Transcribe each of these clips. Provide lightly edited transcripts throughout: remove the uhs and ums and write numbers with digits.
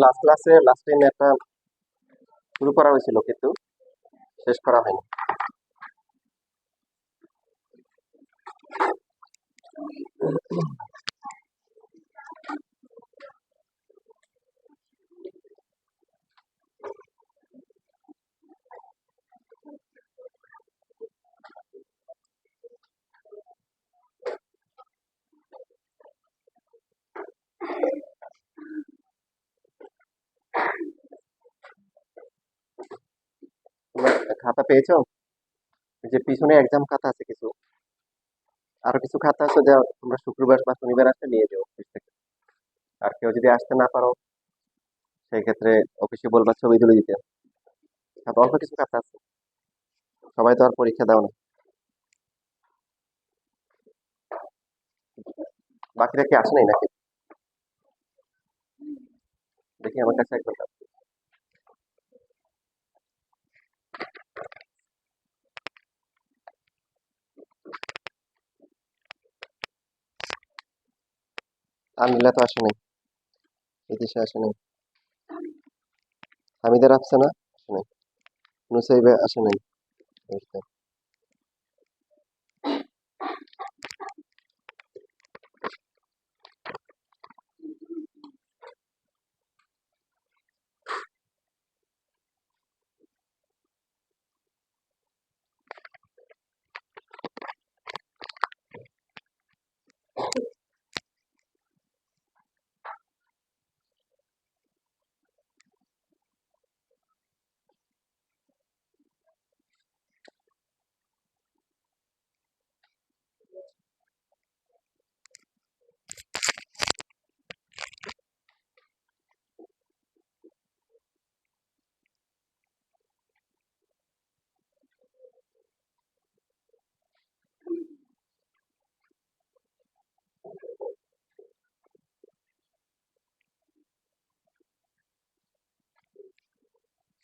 Last ক্লাসে last time একটা শুরু করা হয়েছিল কিন্তু শেষ করা হয়নি। তোমরা খাতা পেয়েছো? এই যে পিছনে এক্সাম খাতা আছে কিছু, আরো কিছু খাতা আছে যা তোমরা শুক্রবার বা শনিবার আসলে নিয়ে যাও অফিস থেকে। আর কেউ যদি আসতে না পারো সেই ক্ষেত্রে অফিসে বলবা ছবি তুলে দিতে। খাতা অল্প কিছু খাতা আছে, সবাই তো আর পরীক্ষা দাও না। বাকিরা কি আসে নাই নাকি? দেখি আমার কাছে একবার দাও। আনবিলা তো আসে নাই, ইতিশা আসে নাই, হামিদের আসছে না, আসে নাই, নুসাইবে আসে নাই। বুঝতে।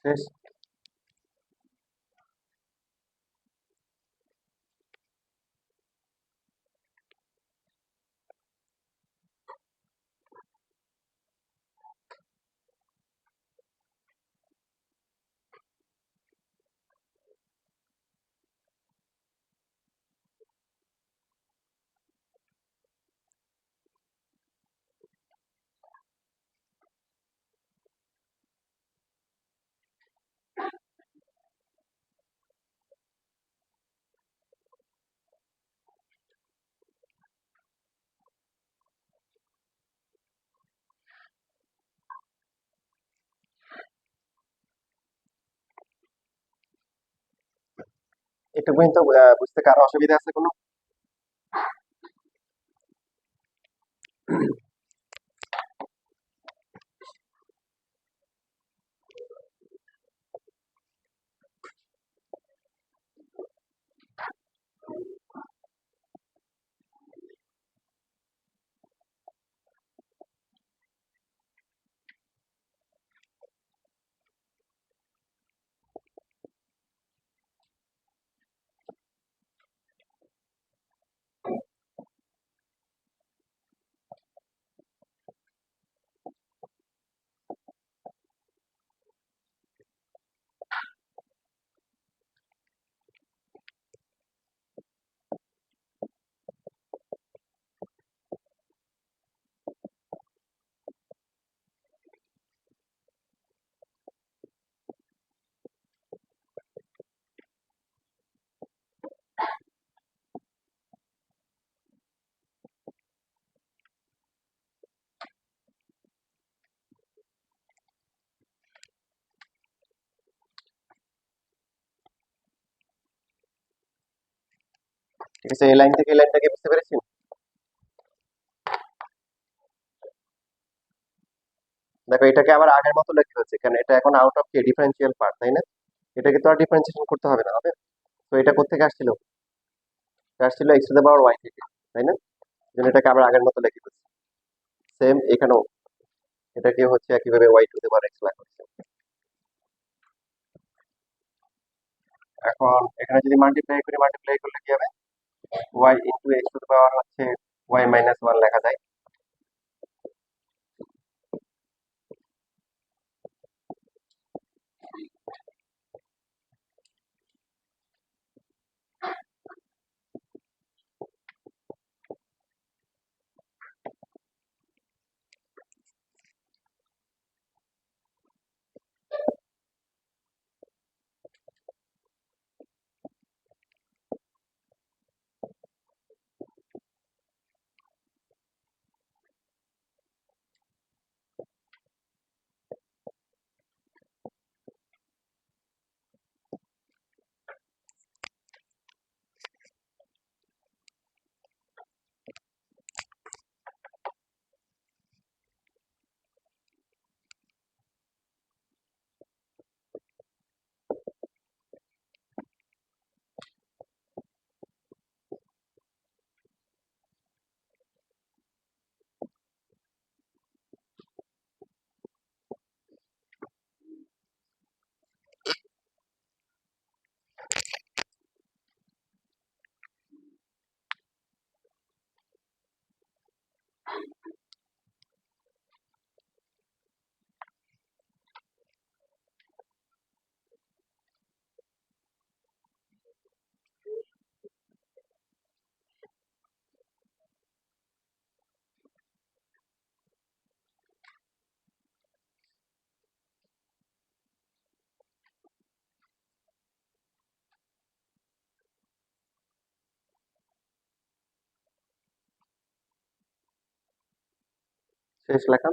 শেষ। একটু পর্যন্ত বুঝতে কারো অসুবিধা আছে কোনো? ঠিক আছে, এই লাইন থেকে এই লাইনটাকে বুঝতে পেরেছি। দেখো এটাকে আবার আগের মতো লিখতে হচ্ছে, কারণ এটা এখন out of K differential part, তাই না? এটাকে তো আর ডিফারেন্সিয়েশন করতে হবে না, হবে? তো এটা কোত্থেকে আসছিল? এটা আসছিল x to the power y থেকে, তাই না? জন্য এটাকে আবার আগের মতো লিখে দিচ্ছি। সেম এখানেও এটাকে হচ্ছে একইভাবে y to the power x লেখা হচ্ছে। এখন এখানে যদি মাল্টিপ্লাই করলে কি হবে? Y into x to the power হচ্ছে ওয়াই মাইনাস ওয়ান লেখা যায়। শেষ লেখা।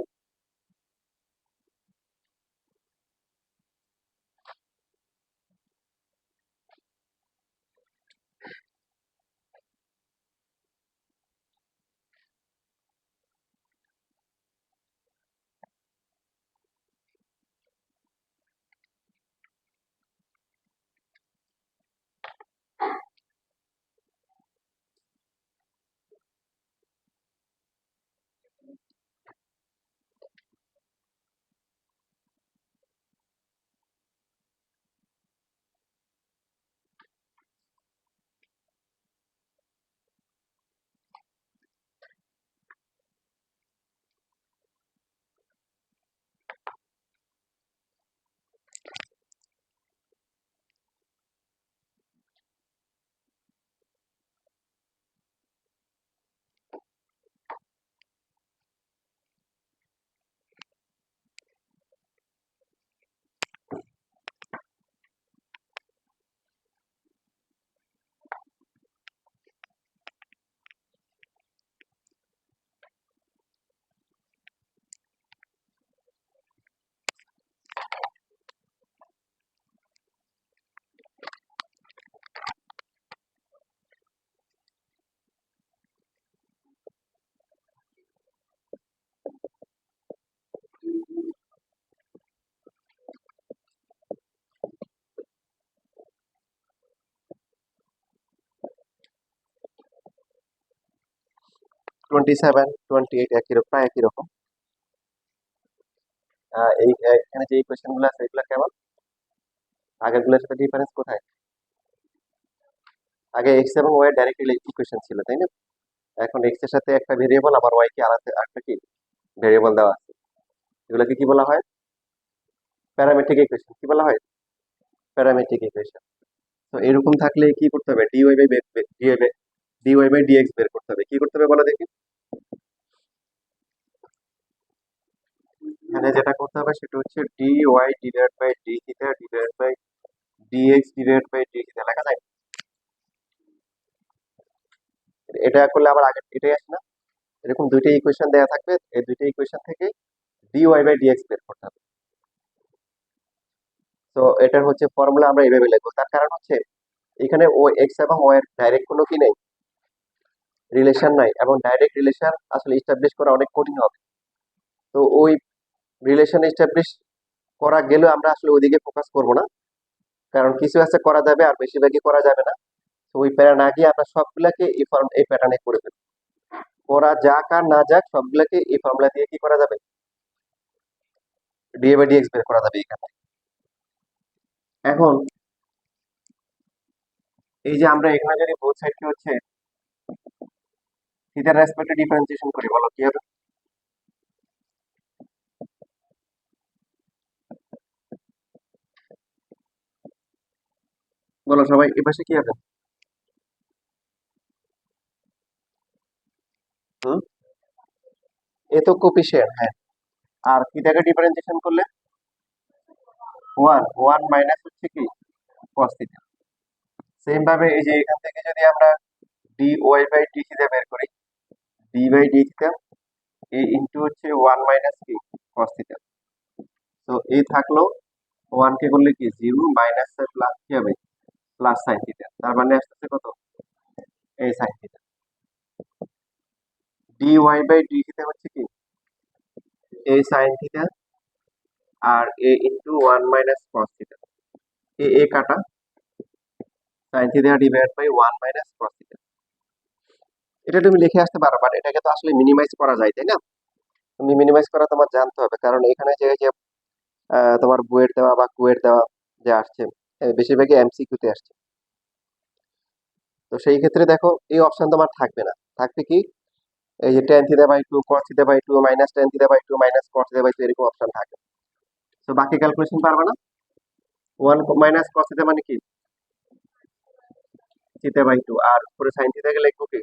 টোয়েন্টি সেভেন, 28 প্রায় একই রকম। এই এখানে যে ইকুয়েশন গুলো আছে এগুলো কেমন? আগের গুলোর সাথে ডিফারেন্স কোথায়? আগে এক্স এবং ওয়াই ডাইরেক্ট ইকুয়েশন ছিল, তাই না? এখন এক্স এর সাথে একটা ভেরিয়েবল, আবার ওয়াই কে আলাদা একটা কি ভেরিয়েবল দেওয়া আছে। এগুলোকে কি বলা হয়? Parametric equation. কি বলা হয়? Parametric equation. তো এরকম থাকলে কি করতে হবে? ডিওয়াই বাই ডিএক্স বের করতে হবে। কি করতে হবে বলো দেখি? এখানে যেটা করতে হবে সেটা হচ্ছে d y divide by d theta divide by dx divide by d theta লেখা যায়। এটা করলে আবার আগে এটাই আসে না? এরকম দুইটা ইকুয়েশন দেওয়া থাকবে, এই দুইটা ইকুয়েশন থেকে ডি ওয়াই বাই ডিএক্স বের করতে হবে। তো এটার হচ্ছে ফর্মুলা আমরা এইভাবে লিখবো। তার কারণ হচ্ছে এখানে ও এক্স এবং ওয়াই এর ডাইরেক্ট কোনো কি নেই, রিলেশন নাই, এবং ডাইরেক্ট রিলেশন আসলে এস্টাবলিশ করা অনেক কঠিন হবে। তো ওই রিলেশন এস্টাবলিশ করা গেলেও আমরা আসলে ওইদিকে ফোকাস করব না, কারণ কিছু আছে করা যাবে আর বেশিরভাগই করা যাবে না। তো ওই প্যারা না গিয়ে আমরা সবগুলাকে এই প্যাটার্নে করে ফেলবো। করা যাক আর না যাক সবগুলাকে এই ফর্মুলা দিয়ে কি করা যাবে? ডিএ বাই ডিএক্স বের করা যাবে এখানে। এখন এই যে আমরা এখানে যদি বোথ সাইডকে হচ্ছে থিটার রেসপেক্টে ডিফারেন্সিয়েশন করি, বলো কি হবে? বলো সবাই, এ পাশে কি হবে? হুম, এ তো কোফিশিয়েন্ট, হ্যাঁ। আর থিটাকে ডিফারেন্সিয়েশন করলে ওয়ান ওয়ান মাইনাস হচ্ছে কি কস থিটা। সেম ভাবে এই যে এখান থেকে যদি আমরা d y by d theta বের করি, ডি বাই ডি থিটা এ ইন্টু হচ্ছে ওয়ান মাইনাস কি কস থিটা। তো এই থাকলো, ওয়ান কে করলে কি জিরো, মাইনাস প্লাস কি হবে? Plus sine theta. তার মানে আসতেছে কত? এই sine theta. D y by d theta হচ্ছে কি এই সাইন থিটা, আর a into one minus cos theta. A কাটা, sine theta divide by one minus cos theta. এটা তুমি লিখে আসতে পারো, বাট এটাকে তো আসলে মিনিমাইজ করা যায়, তাই না? তুমি মিনিমাইজ করা তোমার জানতে হবে, কারণ এখানে যে যে তোমার বুয়েট দেওয়া বা কুয়েট দেওয়া যে আসছে, বেশিরভাগই এমসিকিউ তে আসছে। তো সেই ক্ষেত্রে দেখো এই অপশন তোমার থাকবে না, থাকবে কি এই যে tan theta by two, cos theta by two, minus tan theta by two, minus cos theta by two, এরকম অপশন থাকে। তো বাকি ক্যালকুলেশন পারবে না। ওয়ান মাইনাস কস থিটা মানে কি থিটা বাই টু, আর উপরে সাইন থিটাকে লিখবো কি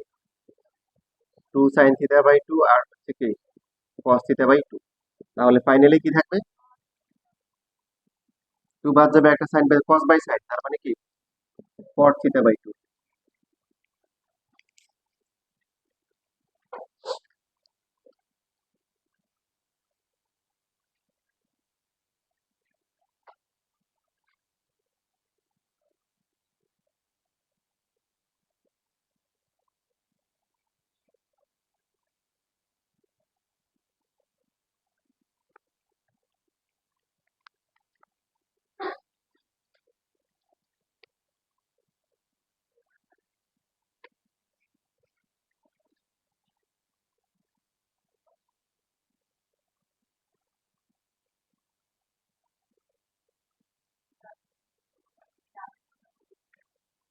two sine theta by two, আর হচ্ছে কি কস থিটা বাই টু। তাহলে ফাইনালি কি থাকবে? টু বাদ যাবে, একটা sine by cos by sine, তার মানে কি কট থিটা বাই টু।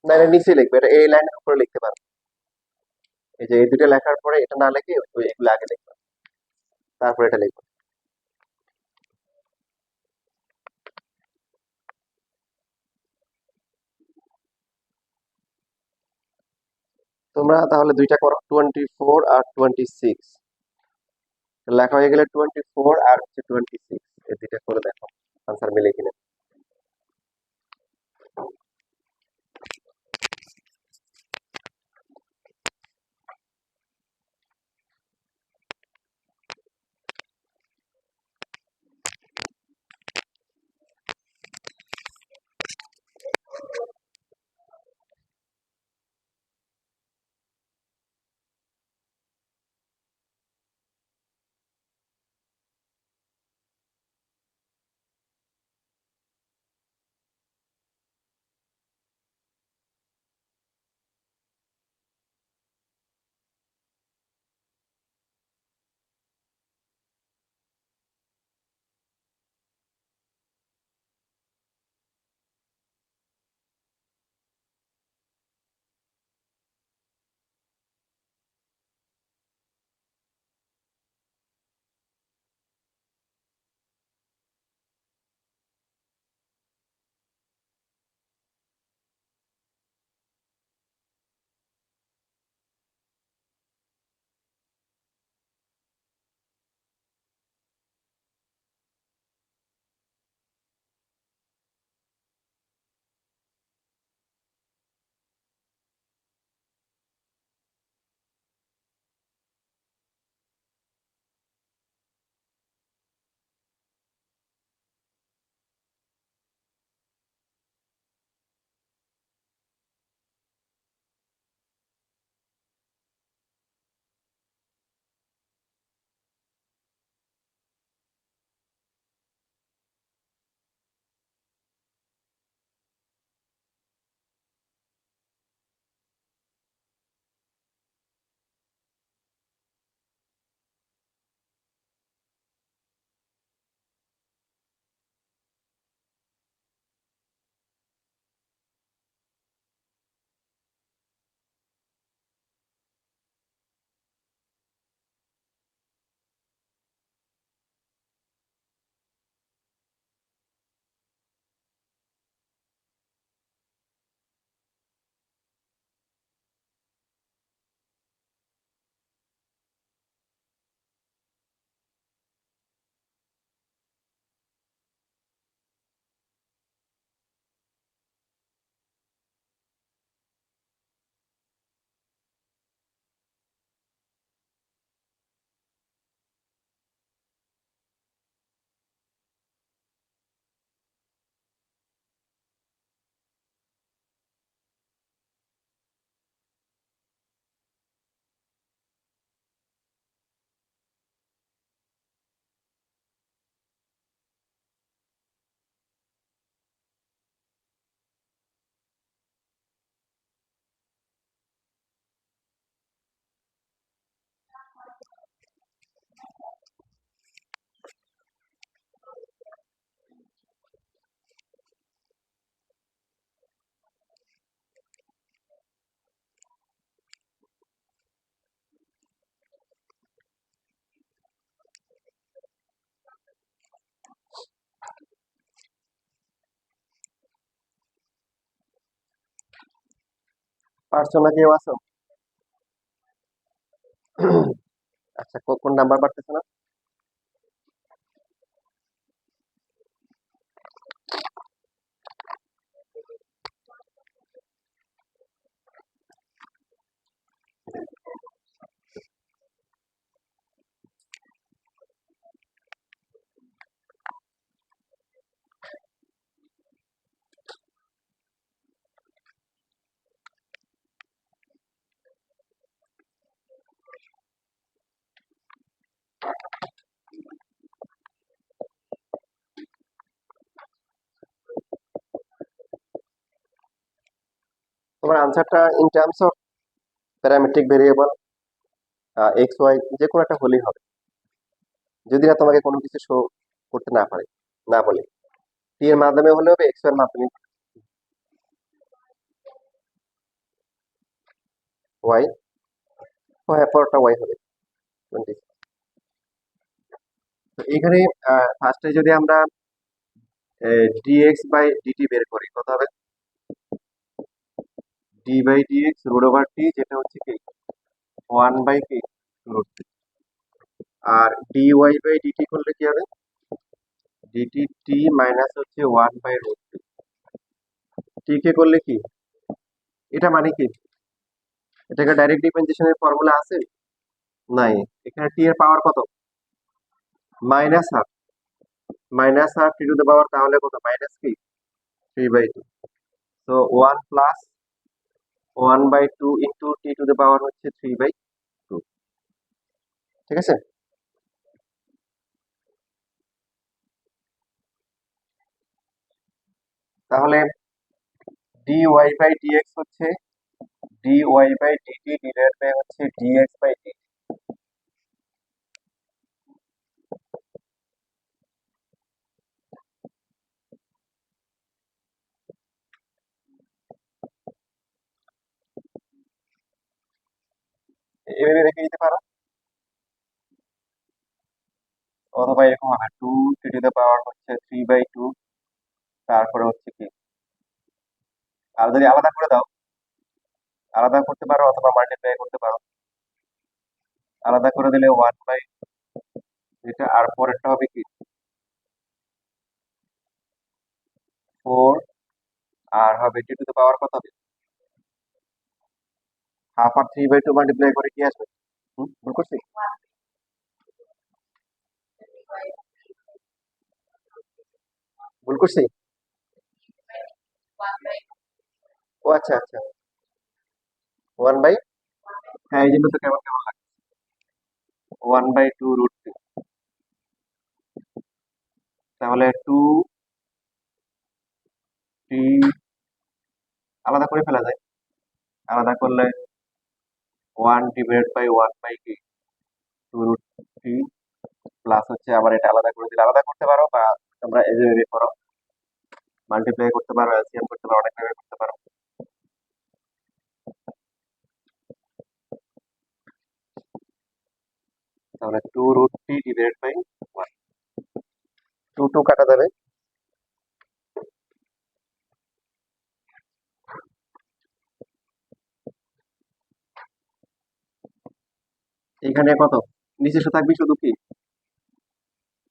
না, এটা নিচে লিখবে, এটা এই লাইনের উপরে লিখতে পারো। এই যে এই দুটো লেখার পরে এটা না লিখে এগুলো আগে লিখবে, তারপরে এটা লিখবে। তোমরা তাহলে দুইটা করো, 24 আর 26। লেখা হয়ে গেলে 24 আর হচ্ছে 26, এই দুইটা করে দেখো আনসার মিলে কিনা। পারছো না, কেউ আছো? আচ্ছা, কোন নাম্বার পারতেছো না? তোমার আনসারটা in terms of parametric variable x y যে কোনো একটা হলেই হবে, যদি না তোমাকে কোনো কিছু শো করতে না পারে, না বলে। টি এর মাধ্যমে হলে হবে, এক্স এর মাধ্যমে। ওয়াই, হ্যাঁ পরেরটা ওয়াই হবে 20। তো এখানে ফার্স্টে যদি আমরা ডিএক্স বাই ডিটি বের করি কত হবে? D by dx root over t, যেটা হচ্ছে কি 1 বাই কি রুট। আর ডি ওয়াই বাই ডিটি করলে কি হবে? ডিটি টি মাইনাস হচ্ছে 1/√t। টি কে করলে কি, এটা মানে কি, এটাকে ডাইরেক্ট ডিফারেন্সিয়েশনের ফর্মুলা আছে? নাই। এখানে টি এর পাওয়ার কত? Minus half. Minus half t to the power, তাহলে কত? মাইনাস কি 3/2। তো 1+1/2 into t to the power হচ্ছে 3/2। ঠিক আছে? তাহলে dy বাই dx হচ্ছে dy by dt divide by হচ্ছে dx বাই dt। এভাবে রেখে দিতে পারো, অথবা এরকম হবে 2 টি টু দ্য পাওয়ার হচ্ছে 3/2, তারপরে হচ্ছে কি, আর যদি আলাদা করে দাও, আলাদা করতে পারো অথবা মাল্টিপ্লাই করতে পারো। আলাদা করে দিলে 1 বাই এটা, আর পরেরটা হবে কি 4, আর হবে টি টু দ্য পাওয়ার কত হবে হাফ, আর 3/2 মাল্টিপ্লাই করে কি আসবে? ভুল করছি? ভুল করছি? ও আচ্ছা আচ্ছা, 1 বাই, হ্যাঁ এই জন্য তো কেমন কেমন লাগে। 1/2√t, তাহলে 2t আলাদা করে ফেলা যায়। আলাদা করলে 1/1/1/2√t প্লাস হচ্ছে, আবার এটা আলাদা করে দিলে আলাদা করতে পারো, বা তোমরা এভাবে করো, মাল্টিপ্লাই করতে পারো, এলসিএম করতে পারো, অনেক ভাবে করতে পারো। তাহলে 2√t ডিভাইড বাই 1, 2 কাটা যাবে। এখানে কত নিচে থাকবে? শুধু কি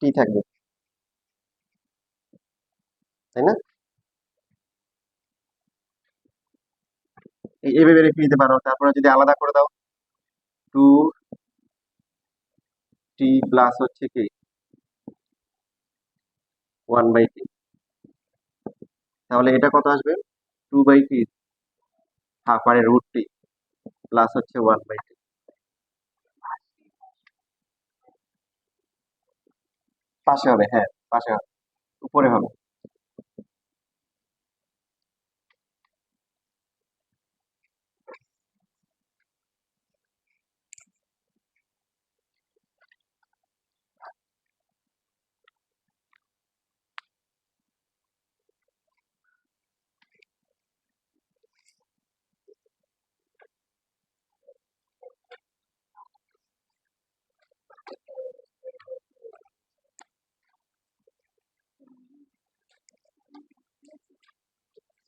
টি থাকবে, তাই না? এইভাবে রেখে দিতে পারো। তারপরে যদি আলাদা করে দাও, 2t প্লাস হচ্ছে কি 1/t, তাহলে এটা কত আসবে? 2/t হাফ, মানে √t প্লাস হচ্ছে 1/t। পাশে হবে, হ্যাঁ পাশে হবে, উপরে হবে।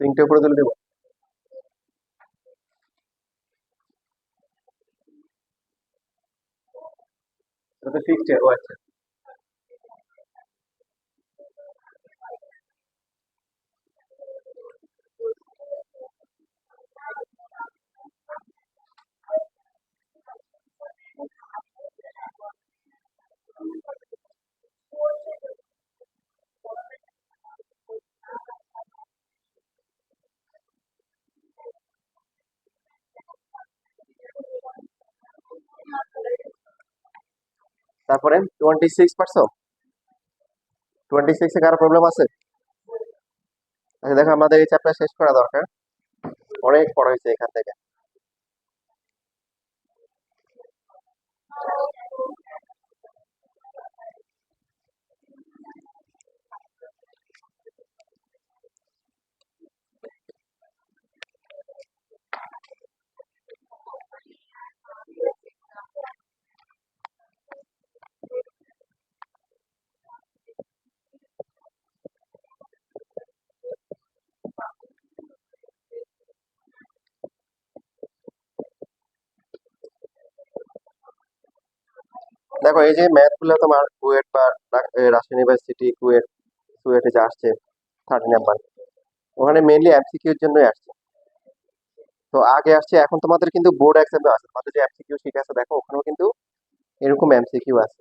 তিনটে উপরে তুলে দেবো। এটা তো ফিক্সড, ও আচ্ছা। তারপরে 26 পারছো? 26 এ কারো প্রবলেম আছে? আচ্ছা দেখো, আমাদের এই চ্যাপ্টার শেষ করা দরকার, অনেক পড়া হয়েছে এখান থেকে। দেখো এই যে ম্যাথ গুলো তোমার কুয়েট বা রাজশাহী ইউনিভার্সিটি, কুয়েটে যে আসছে 30 নাম্বার, ওখানে মেইনলি এমসিকিউ এর জন্যই আসছে। তো আগে আসছে, এখন তোমাদের কিন্তু বোর্ড এক্সামে আছে, তোমাদের যে এমসিকিউ শিট আছে দেখো ওখানেও কিন্তু এরকম এমসিকিউ আছে।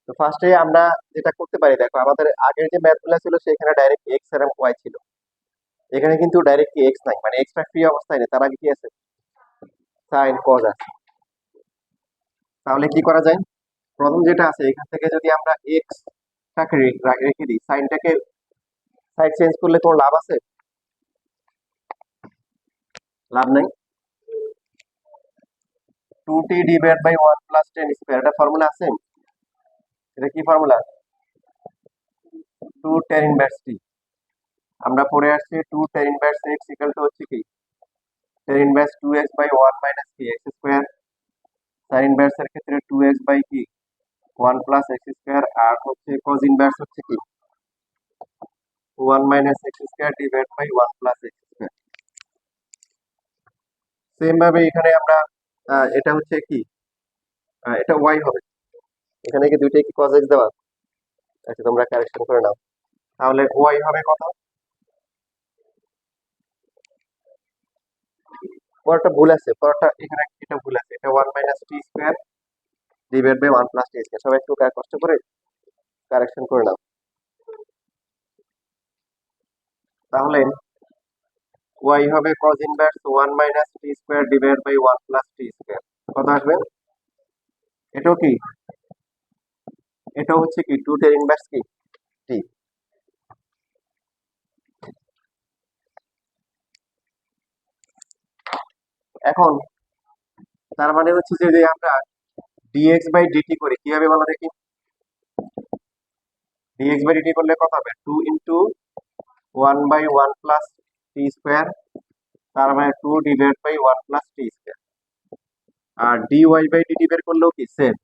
তো ফার্স্টে আমরা যেটা করতে পারি, দেখো আমাদের আগের যে ম্যাথ গুলো ছিল সেখানে ডাইরেক্ট এক্স আর ওয়াই ছিল, এখানে কিন্তু ডাইরেক্ট এক্স নাই, মানে এক্সট্রা ফ্রি অবস্থায় নেই, তার আগে কি আছে, সাইন কজ আছে। তাহলে কি করা যায়, প্রথম যেটা আছে এখান থেকে যদি আমরা এক্স টাকে রেখে দিই, সাইনটাকে সাইড চেঞ্জ করলে কোনো লাভ আছে? লাভ নাই। 2t divide by 1 plus 10 square, এটা ফর্মুলা আছে। এটা কি ফর্মুলা? 2 tan inverse t। আমরা পড়ে আসছি 2 tan inverse x equal to হচ্ছে কি tan inverse 2x by 1 minus কি x স্কয়ার। sin ইনভার্স এর ক্ষেত্রে 2x বাই কি 1 প্লাস x স্কয়ার, আর হচ্ছে cos ইনভার্স হচ্ছে কি 1 minus x square divide by 1 plus x square. Same ভাবে এখানে আমরা এটা হচ্ছে কি এটা y হবে, এখানে কি দুইটাই কি cos x দেওয়া? আচ্ছা তোমরা কারেকশন করে নাও। তাহলে y হবে কত? পরটা ভুল আছে, পরটা এখানে এটা ভুল আছে, এটা 1 minus t square divide by 1 plus t square. সবাই একটু কষ্ট করে কারেকশন করে নাও। তাহলে y হবে cos inverse 1 minus t square divide by 1 plus t square. কত আসবে? এটাও কি, এটাও হচ্ছে কি 2 টের ইনভার্স কি টি। এখন তার মানে হচ্ছে যে যে আমরা dx বাই dt করি, কি হবে বলো দেখি? dx বাই dt করলে কত হবে? 2 into 1 by 1 plus t square, তার মানে 2 divide by 1 plus t square. আর dy বাই dt বের করলেও কি সেম,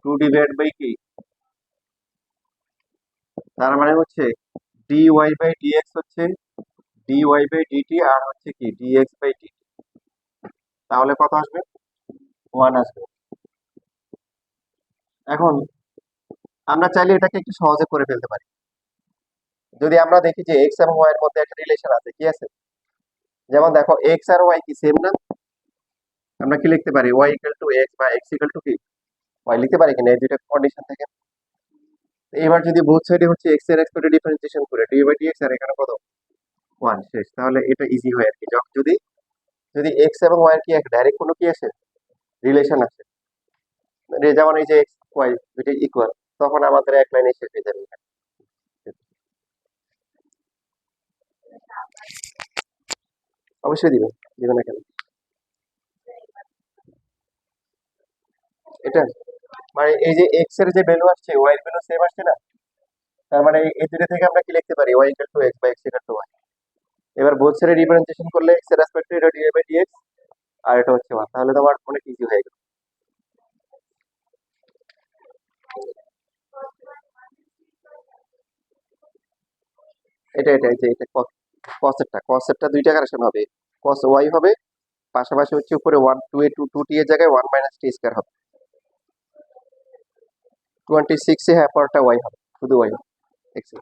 2 ডিভাইড বাই কি, তার মানে হচ্ছে dy বাই dx হচ্ছে dy বাই dt, আর হচ্ছে কি dx বাই dt। তাহলে কত আসবে? 1 আসবে। এখন আমরা চাইলে এটাকে একটু সহজে করে ফেলতে পারি। যদি আমরা দেখি যে x এবং y এর মধ্যে একটা রিলেশন আছে, কি আছে, যেমন দেখো x আর y কি সেম না, আমরা কি লিখতে পারি y ইকুয়াল টু x বা x ইকুয়াল টু কি y লিখতে পারি কিনা, এই দুইটা কন্ডিশন থেকে। এবার যদি বোথ সাইডে হচ্ছে x এর এক্সপেক্টে ডিফারেন্সিয়েশন করে dy বাই dx, আর এখানে কত 1 শেষ, তাহলে এটা ইজি হয় আর কি। যদি যদি x এবং y এর কি এক ডাইরেক্ট কোনো কি আছে রিলেশন আছে, যেমন এই যে x y দুইটা ইকুয়াল, তখন আমাদের এক লাইনে শেষ হয়ে যাবে। অবশ্যই দিবে, দিবে না কেন? এটা মানে এই যে x এর যে ভ্যালু আসছে y এর ভ্যালু সেম আসছে না, তার মানে এই দুটো থেকে আমরা কি লিখতে পারি y ইকুয়াল টু x বা x ইকুয়াল টু y। এবার বোথ সাইডে ডিফারেন্সিয়েশন করলে x এর রেসপেক্টে এটা dy বাই dx, আর এটা হচ্ছে 1, তাহলে তোমার অনেক ইজি হয়ে গেল। এটা এই যে এটা cos এরটা দুইটা কারেকশন হবে, cos y হবে, পাশাপাশি হচ্ছে উপরে 1 2 এ 2 2 টি এর জায়গায় 1 মাইনাস টি স্কয়ার হবে। 26 এ হ্যাঁ পরটা y হবে, শুধু y হবে x এ।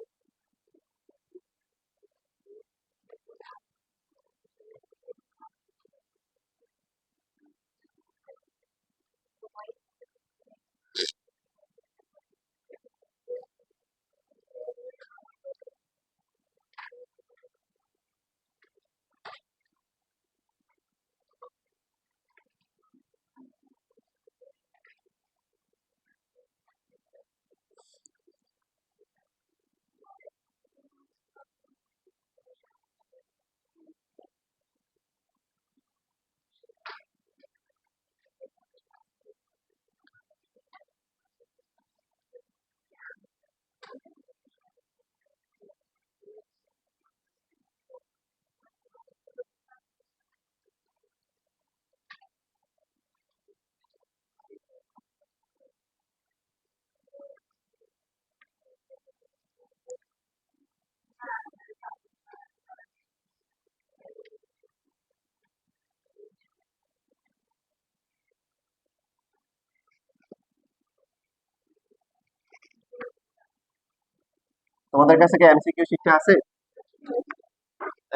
তোমাদের কাছে কি এমসিকিউ শিটটা আছে?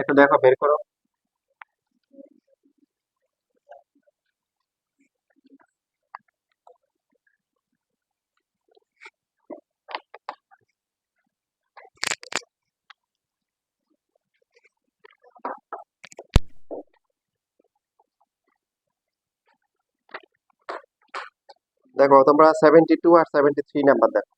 একটু দেখো, বের করো। দেখো তোমরা 72 আর 73 নাম্বার দেখো।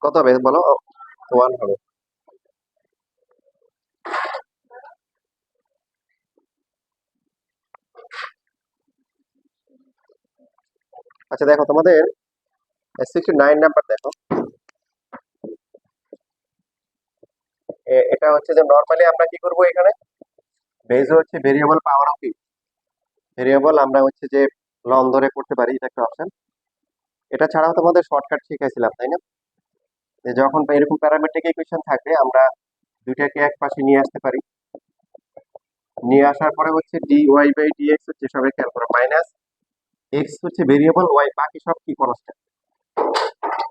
কত হবে বলো? 1 হবে। আচ্ছা দেখো তোমাদের 69 নাম্বার দেখো। এটা হচ্ছে যে নরমালি আমরা কি করব এখানে, বেজ হচ্ছে ভেরিয়েবল পাওয়ার অফ ভেরিয়েবল আমরা হচ্ছে যে লন ধরে করতে পারি, এটা একটা অপশন। এটা ছাড়াও তোমাদের শর্টকাট শিখাইছিলাম তাই না, যে যখন এরকম প্যারামেট্রিক ইকুয়েশন থাকবে আমরা দুইটাকে এক পাশে নিয়ে আসতে পারি। নিয়ে আসার পরে হচ্ছে d y by d x হচ্ছে, সবাই খেয়াল করো, মাইনাস এক্স হচ্ছে ভেরিয়েবল, ওয়াই বাকি সব কি কনস্ট্যান্ট।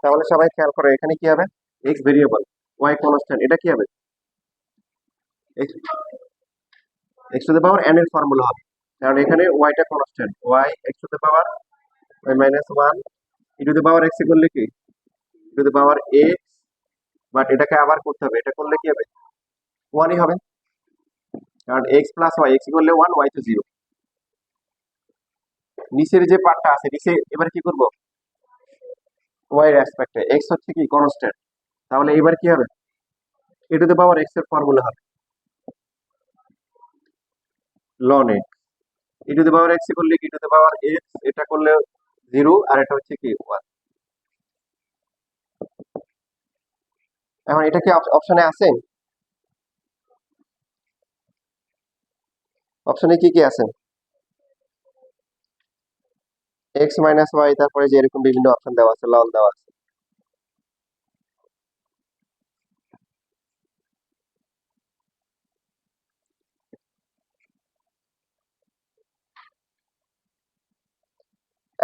তাহলে সবাই খেয়াল করো এখানে কি হবে, এক্স ভেরিয়েবল ওয়াই কনস্ট্যান্ট, এটা কি হবে, x x to the power n এর ফর্মুলা হবে। কারণ এখানে ওয়াইটা constant, y x to the power y minus one e to the power x করলে কি e to the power x, but এটাকে আবার করতে হবে, এটা করলে কি হবে, ওয়ানই হবে। কারণ এক্স প্লাস ওয়াই, এক্স করলে ওয়ান, ওয়াই তো জিরো। নিচের যে পার্টটা আছে নিচে এবার কি করব, ওয়াই রেসপেক্টে এক্স হচ্ছে কি কনস্ট্যান্ট, তাহলে এবার কি হবে, e to the power x এর ফর্মুলা হবে ln x, e to the power x করলে e to the power x, এটা করলে জিরো, আর এটা হচ্ছে কি ওয়ান। এখন এটা কি অপশনে আছে? অপশনে কি কি আছে? এক্স মাইনাস ওয়াই, তারপরে যে এরকম বিভিন্ন অপশন দেওয়া আছে, লন দেওয়া আছে।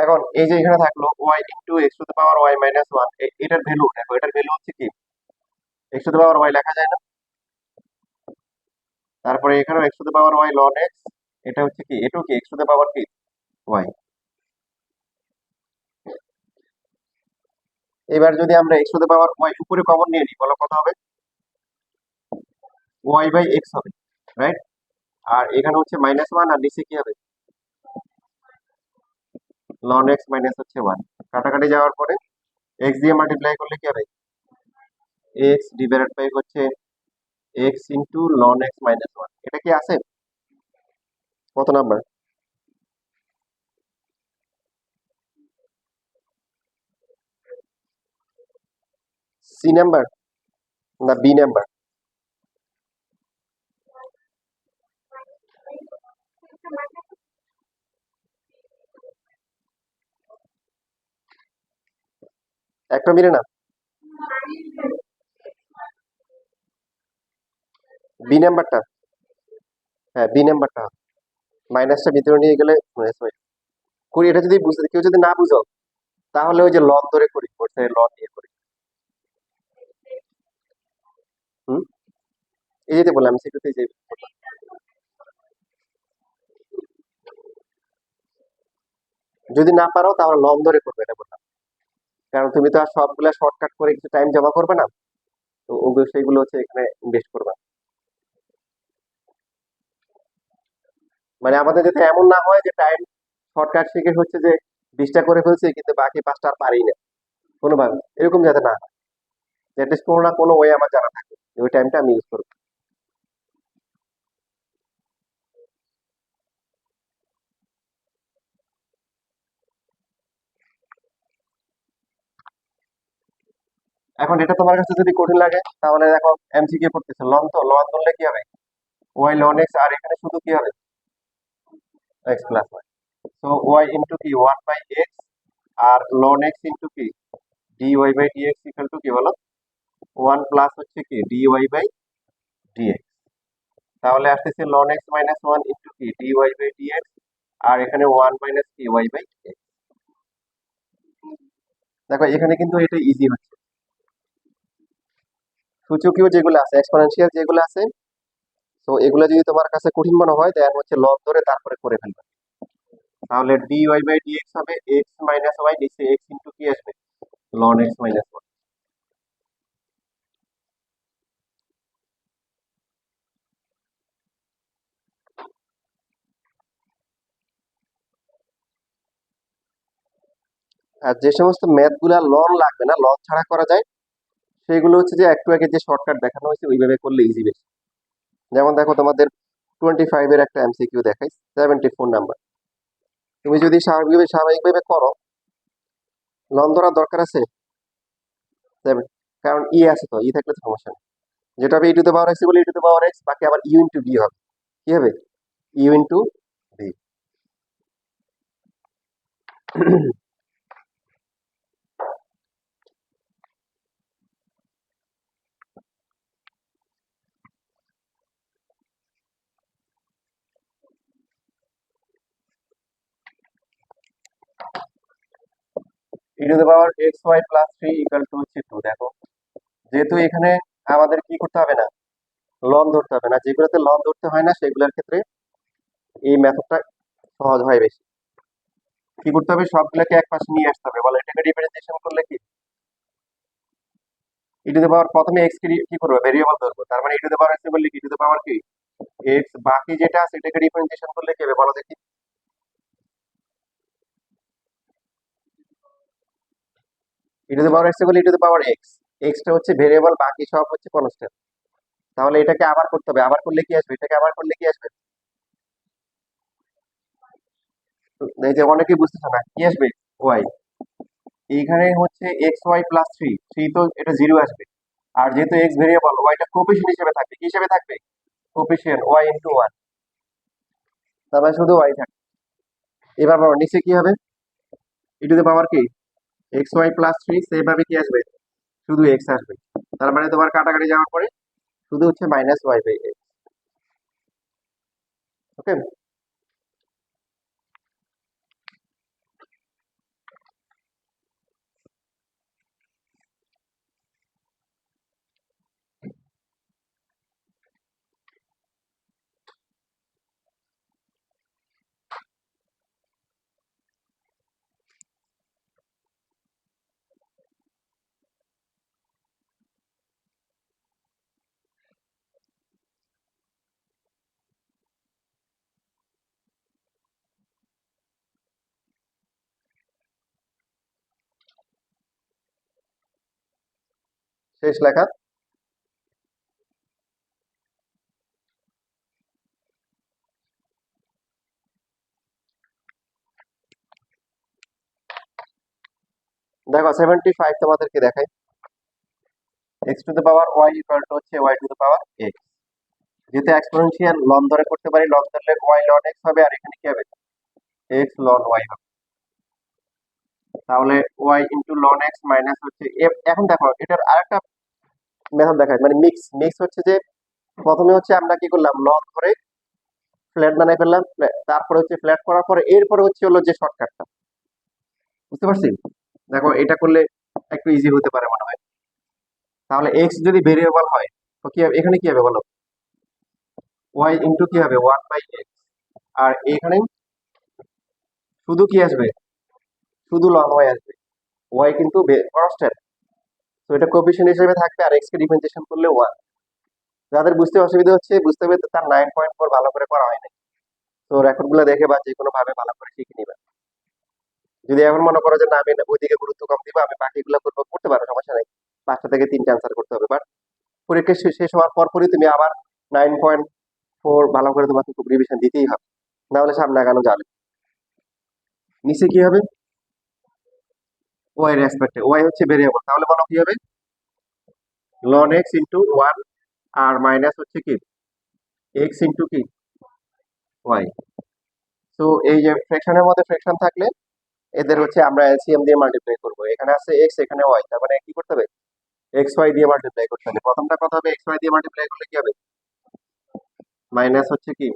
এখন এই যে এখানে থাকলো y into x to the power y minus one, এটার ভ্যালু দেখো, এটার ভ্যালু হচ্ছে কি x to the power y লেখা যায় না, তারপরে এখানেও x to the power y ln x, এটা হচ্ছে কি এটাও কি এক্স টু দ্য পাওয়ার কি ওয়াই। এবার যদি আমরা x to the power y উপরে কমন নিয়ে নিই, বলো কত হবে, ওয়াই বাই এক্স হবে, রাইট। আর এখানে হচ্ছে মাইনাস ওয়ান, আর নিচে কি হবে, লন এক্স মাইনাস হচ্ছে ওয়ান। কাটাকাটি যাওয়ার পরে এক্স দিয়ে মাল্টিপ্লাই করলে কি হবে, এক্স ডিভাইডেড বাই হচ্ছে x into ln x minus one. এটা কি আছে? কত নাম্বার? সি নাম্বার না বি নাম্বার? একটা মিলে না, বি নাম্বারটা, হ্যাঁ বি নাম্বারটা। মাইনাসটা ভিতরে নিয়ে গেলে sorry, করি। এটা যদি বুঝতে কেউ যদি না বুঝো তাহলে ওই যে লন ধরে করি, লন নিয়ে করি। হুম, এই যেতে বললাম সেটাতে যে বললাম। যদি না পারো তাহলে লন ধরে করবে, এটা বললাম। কারণ তুমি তো আর সবগুলা শর্টকাট করে কিছু টাইম জমা করবে না, তো ওগুলো সেইগুলো হচ্ছে এখানে ইনভেস্ট করবা। মানে আমাদের যাতে এমন না হয় যে টাইম শর্টকাট শিখে হচ্ছে যে 20টা করে ফেলছি কিন্তু বাকি 5টা আর পারি না কোনোভাবে, এরকম যাতে না হয়, অ্যাটলিস্ট কোনো না কোনো ওয়ে আমার জানা থাকে যে ওই টাইমটা আমি ইউজ করবো। এখন এটা তোমার কাছে যদি কঠিন লাগে তাহলে দেখো এমসিকিউ পড়তেছে, লন তো লন ধরলে কি হবে, ওয়াই লন এক্স, আর এখানে শুধু কি হবে, x plus y. So y into কি 1/x, আর লন এক্স ইন্টু কি dy/dx ইকুয়াল টু কি বলো, 1 প্লাস হচ্ছে কি dy/dx। তাহলে আসতেছে লন এক্স মাইনাস 1 ইন্টু কি dy/dx, আর এখানে 1 মাইনাস কি y/x। দেখো এখানে কিন্তু এটা ইজি হচ্ছে, সূচকীয় যেগুলো আছে, এক্সপোনেনশিয়াল যেগুলো আছে, তো এগুলো যদি তোমার কাছে কঠিন মনে হয় দেন হচ্ছে লব ধরে তারপরে করে ফেলবে। তাহলে dy/dx হবে x মাইনাস y, নিচে x ইন্টু কি আসবে, ln x মাইনাস 1। আর যে সমস্ত ম্যাথ গুলা লন লাগবে না, লন ছাড়া করা যায়, সেগুলো হচ্ছে যে একটু আগে যে শর্টকাট দেখানো হয়েছে ওইভাবে করলে ইজি বেশি। যেমন দেখো তোমাদের 25 এর একটা এমসিকিউ দেখাই, 74 নাম্বার। তুমি যদি স্বাভাবিকভাবে করো, লন ধরার দরকার আছে 7, কারণ ই আছে, তো ই থাকলে তো সমস্যা নেই। যেটা হবে e to the power x বলে e to the power x, বাকি আবার ইউ ইন্টু বি হবে, কি হবে, u into v. E to the power x y plus 3 equal to হচ্ছে 2। দেখো যেহেতু এখানে আমাদের কি করতে হবে না, লন ধরতে হবে না, যেগুলোতে লন ধরতে হয় না সেগুলোর ক্ষেত্রে এই মেথডটা সহজ হয় বেশি। কি করতে হবে, সবগুলোকে এক পাশে নিয়ে আসতে হবে, বলে এটাকে রিপ্রেজেন্টেশন করলে কি, ই টু দ্য পাওয়ার প্রথমে এক্স কে কি করবো, ভেরিয়েবল ধরবো, তার মানে ই টু দ্য পাওয়ার এক্স বললে কি ই টু দ্য পাওয়ার কি এক্স, বাকি যেটা আছে এটাকে রিপ্রেজেন্টেশন করলে কি হবে বলো দেখি, e to the power x বলে e to the power x, এক্সটা হচ্ছে ভেরিয়েবল, বাকি সব হচ্ছে কনস্ট্যান্ট। তাহলে এটাকে আবার করতে হবে, আবার করলে কি আসবে, এটাকে আবার করলে কি আসবে, এই যে অনেকেই বুঝতেছে না কি আসবে, ওয়াই। এইখানে হচ্ছে এক্স ওয়াই প্লাস 3, 3 তো এটা জিরো আসবে, আর যেহেতু এক্স ভেরিয়েবল ওয়াইটা কোফিশিয়েন্ট হিসেবে থাকবে, কি হিসেবে থাকবে, কোফিশিয়েন্ট ওয়াই ইন্টু 1, তার মানে শুধু ওয়াই থাকবে। এবার বলো নিচে কি হবে, ই টু দ্য পাওয়ার কি এক্স ওয়াই প্লাস 3, সেভাবে কি আসবে, শুধু এক্স আসবে। তার মানে তোমার কাটাকাটি যাওয়ার পরে শুধু হচ্ছে minus y by x. Okay, শেষ লেখা। দেখো 75 তোমাদেরকে দেখাই, x to the power y equal to হচ্ছে y to the power x. যেহেতু এক্সপোনেনশিয়াল লন ধরে করতে পারি, লন ধরলে ওয়াই লন এক্স হবে, আর এখানে কি হবে, এক্স লন ওয়াই হবে। তাহলে y into ln x minus হচ্ছে এখন দেখো এটার আরেকটা মেথড দেখায়, মানে মিক্স মিক্স হচ্ছে যে প্রথমে হচ্ছে আমরা কি করলাম, লন ধরে ফ্ল্যাট বানাই ফেললাম, তারপরে হচ্ছে ফ্ল্যাট করার পরে এরপরে হচ্ছে হলো যে শর্টকাটটা, বুঝতে পারছি। দেখো এটা করলে একটু ইজি হতে পারে মনে হয়। তাহলে এক্স যদি ভেরিয়েবল হয় তো কি হবে, এখানে কি হবে বলো, ওয়াই ইন্টু কি হবে 1/x, আর এখানে শুধু কি আসবে, শুধু লন ওয়াই আসবে, ওয়াই কিন্তু কনস্ট্যান্ট, তো এটা কোএফিশিয়েন্ট হিসেবে থাকবে, আর এক্স কে ডিফারেন্সিয়েশন করলে 1। যাদের বুঝতে অসুবিধা হচ্ছে বুঝতে হবে তার 9.4 ভালো করে করা হয় না, তো রেকর্ড গুলো দেখে বা যে কোনো ভাবে ভালো করে শিখে নিবে। যদি এখন মনে করো যে না আমি ওইদিকে গুরুত্ব কম দিব, আমি বাকিগুলো করবো, করতে পারো, সমস্যা নেই। 5টা থেকে 3টা আনসার করতে হবে, বাট পরীক্ষা শেষ হওয়ার পরপরই তুমি আবার 9.4 ভালো করে তোমাকে খুব রিভিশন দিতেই হবে, না হলে সামনে আগানো যাবে। নিচে কি হবে? ওয়াই রেসপেক্টে, ওয়াই হচ্ছে ভেরিয়েবল, তাহলে বলো কি হবে? লন এক্স ইন্টু 1 আর মাইনাস হচ্ছে কি এক্স ইন্টু কি ওয়াই। তো এই যে ফ্র্যাকশনের মধ্যে ফ্র্যাকশন থাকলে এদের হচ্ছে আমরা এলসিএম দিয়ে মাল্টিপ্লাই করবো। এখানে আছে এক্স, এখানে ওয়াই, তার মানে কি করতে হবে? এক্স ওয়াই দিয়ে মাল্টিপ্লাই করতে হবে। প্রথমটা কথা হবে এক্স ওয়াই দিয়ে মাল্টিপ্লাই করলে কি হবে? মাইনাস হচ্ছে কি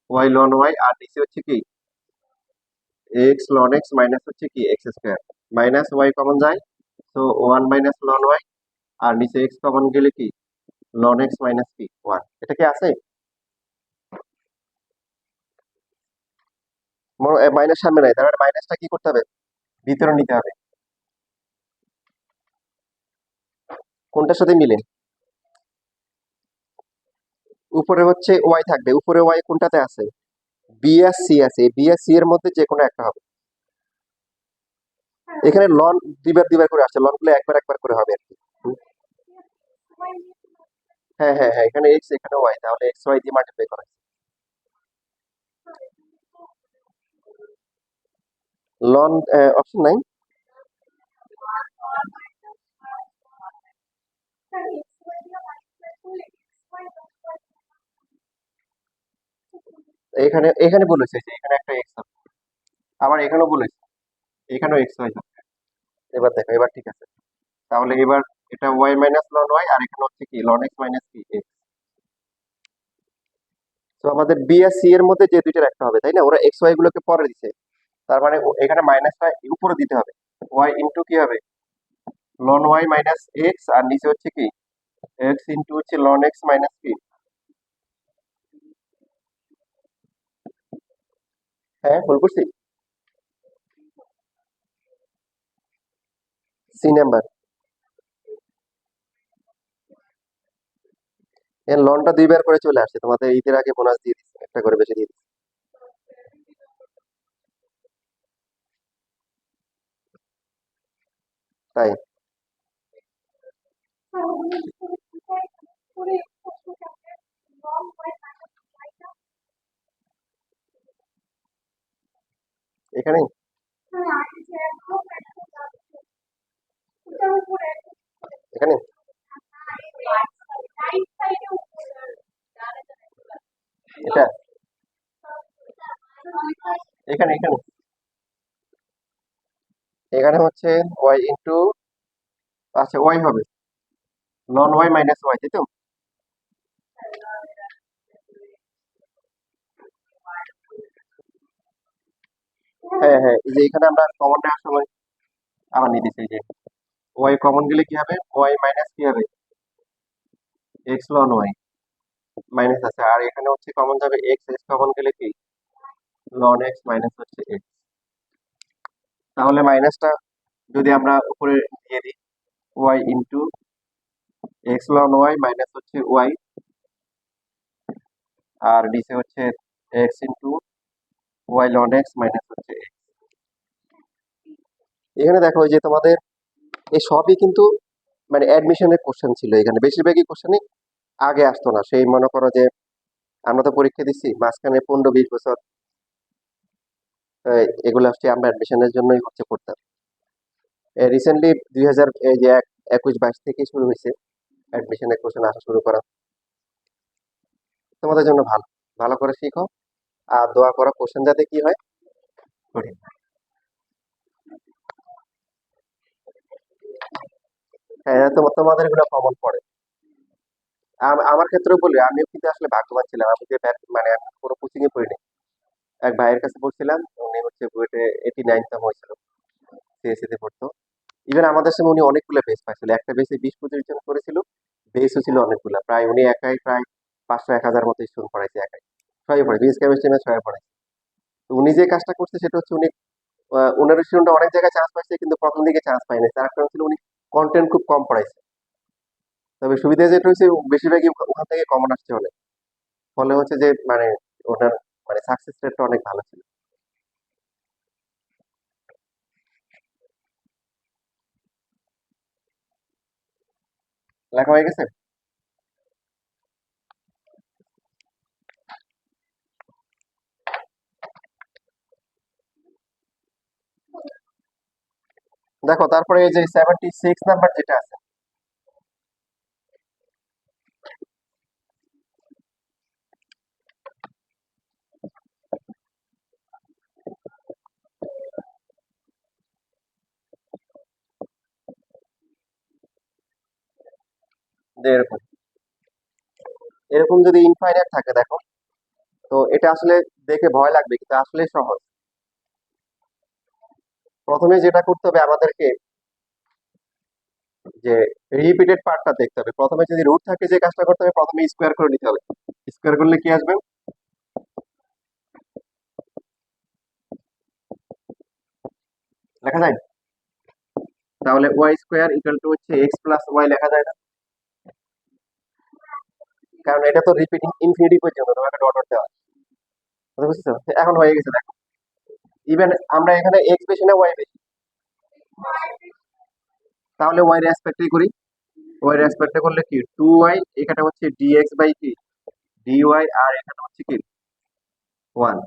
ওয়াই লন ওয়াই, আর নিচে হচ্ছে কি এক্স লন এক্স মাইনাস হচ্ছে কি x square. Minus y common যায়, তো 1 মাইনাস লন ওয়াই, আর নিচে এক্স কমন গেলে কি লন এক্স মাইনাস কি 1। এটা কি আছে? মাইনাস সামনে নাই, তার মানে মাইনাসটা কি করতে হবে? ভিতরে নিতে হবে। কোনটার সাথে মিলে? উপরে হচ্ছে ওয়াই থাকবে, উপরে ওয়াই কোনটাতে আছে? বি আর সি আছে, বি আর সি এর মধ্যে যে কোনো একটা হবে। এখানে লন দুইবার দুইবার করে আসছে, লন গুলো একবার একবার করে হবে আর কি। হুম। হ্যাঁ হ্যাঁ হ্যাঁ, এখানে এক্স এখানে ওয়াই, তাহলে এক্স ওয়াই দিয়ে মাল্টিপ্লাই করা লন অপশন নাই। এখানে এখানে বলেছে যে এখানে একটা এক্স হবে, আবার এখানেও বলেছে এখানেও এক্স ওয়াই হবে। এবার দেখো, এবার ঠিক আছে। তাহলে এবার এটা ওয়াই মাইনাস লন ওয়াই, আর এখানে হচ্ছে কি লন এক্স মাইনাস কি এক্স। তো আমাদের বি আর সি এর মধ্যে যে দুইটা রাখতে হবে, তাই না? ওরা এক্স ওয়াই গুলোকে পরে দিছে, তার মানে এখানে মাইনাসটা উপরে দিতে হবে। ওয়াই ইন্টু কি হবে লন ওয়াই মাইনাস এক্স, আর নিচে হচ্ছে কি এক্স ইন্টু হচ্ছে লন এক্স মাইনাস কি। হ্যাঁ, ভুল করছি? C number. এর লনটা দুইবার করে চলে আসছে, তোমাদের ঈদের আগে বোনাস দিয়ে দিচ্ছে, একটা করে বেশি দিয়ে দিচ্ছে। তাই এখানে এখানে এটা এখানে এখানে এখানে হচ্ছে ওয়াই ইন্টু, আচ্ছা ওয়াই হবে লন ওয়াই মাইনাস ওয়াই, তাই তো? হ্যাঁ হ্যাঁ, এই যে এখানে আমরা কমন নেওয়ার সময় আবার নিয়ে দিচ্ছি, এই যে ওয়াই কমন গেলে কি হবে? ওয়াই মাইনাস কি হবে এক্স লন ওয়াই মাইনাস আছে, আর এখানে হচ্ছে কমন যাবে এক্স, এক্স কমন গেলে কি লন এক্স মাইনাস হচ্ছে এক্স। তাহলে মাইনাসটা যদি আমরা উপরে দিয়ে দিই y into x ln y minus হচ্ছে ওয়াই, আর নিচে হচ্ছে x into y ln x minus হচ্ছে এক্স। এখানে দেখো যে তোমাদের এই সবই কিন্তু মানে অ্যাডমিশনের কোশ্চেন ছিল, এখানে বেশিরভাগই কোশ্চেনই আগে আসতো না। সেই মনে করো যে আমরা তো পরীক্ষা দিচ্ছি মাঝখানে 15-20 বছর, এগুলো হচ্ছে আমরা অ্যাডমিশনের জন্যই হচ্ছে পড়তাম। রিসেন্টলি 2000 এই যে 21-22 থেকে শুরু হয়েছে অ্যাডমিশনের কোশ্চেন আসা শুরু করা। তোমাদের জন্য ভালো, ভালো করে শিখো আর দোয়া করো কোশ্চেন যাতে কি হয় করি। হ্যাঁ, তোমাদের এগুলো কমন পড়ে। আমার ক্ষেত্রেও বলি, আমিও কিন্তু আসলে ভাগ্যবান ছিলাম, আমি যে মানে আমি কোনো কোচিং এ পড়িনি। এক ভাইয়ের কাছে পড়ছিলাম, উনি হচ্ছে বুয়েটে 89তম হয়েছিল, সিএসসি তে পড়তো। ইভেন আমাদের সময় উনি অনেকগুলো বেস পাইছিল, একটা বেসে 20-25 জন করেছিল, বেসও ছিল অনেকগুলা, প্রায় উনি একাই প্রায় 500-1000 মতো স্টুডেন্ট পড়াইছে একাই, সবাই পড়ে ফিজিক্স কেমিস্ট্রি ম্যাথ সবাই পড়াইছে। তো উনি যে কাজটা করছে সেটা হচ্ছে উনি উনার স্টুডেন্ট অনেক জায়গায় চান্স পাইছে, কিন্তু প্রথম দিকে চান্স পায়নি, তার কারণ ছিল উনি কন্টেন্ট খুব কম পড়াইছে। তবে সুবিধা যেটা হচ্ছে বেশিরভাগই ওখান থেকে কমন আসছে অনেক, ফলে হচ্ছে যে মানে ওনার মানে সাকসেস রেটটা অনেক ভালো ছিল। লেখা হয়ে গেছে? দেখো তারপরে এই যে 76 নাম্বার যেটা আছে, যে এরকম এরকম যদি ইনফাইনাইট থাকে দেখো, তো এটা আসলে দেখে ভয় লাগবে কিন্তু আসলে সহজ। প্রথমে যেটা করতে হবে আমাদেরকে, যে রিপিটেড পার্টটা দেখতে হবে। প্রথমে যদি রুট থাকে যে কাজটা করতে হবে, প্রথমে স্কোয়ার করে নিতে হবে। স্কোয়ার করলে কি আসবে? লেখা যায়? তাহলে ওয়াই স্কোয়ার ইকুয়াল টু হচ্ছে এক্স প্লাস ওয়াই লেখা যায় না? কারণ এটা তো রিপিটিং ইনফিনিটি পর্যন্ত তোমাকে ডট ডট দেওয়া, কথা বুঝছো? এখন হয়ে গেছে দেখো। ইভেন আমরা এখানে এক্স বেশি না ওয়াই বেশি? তাহলে ওয়াই রেসপেক্টে করি। ওয়াই রেসপেক্টে করলে কি 2y, এখানে হচ্ছে dx বাই কি dy, আর এখানে হচ্ছে কি 1,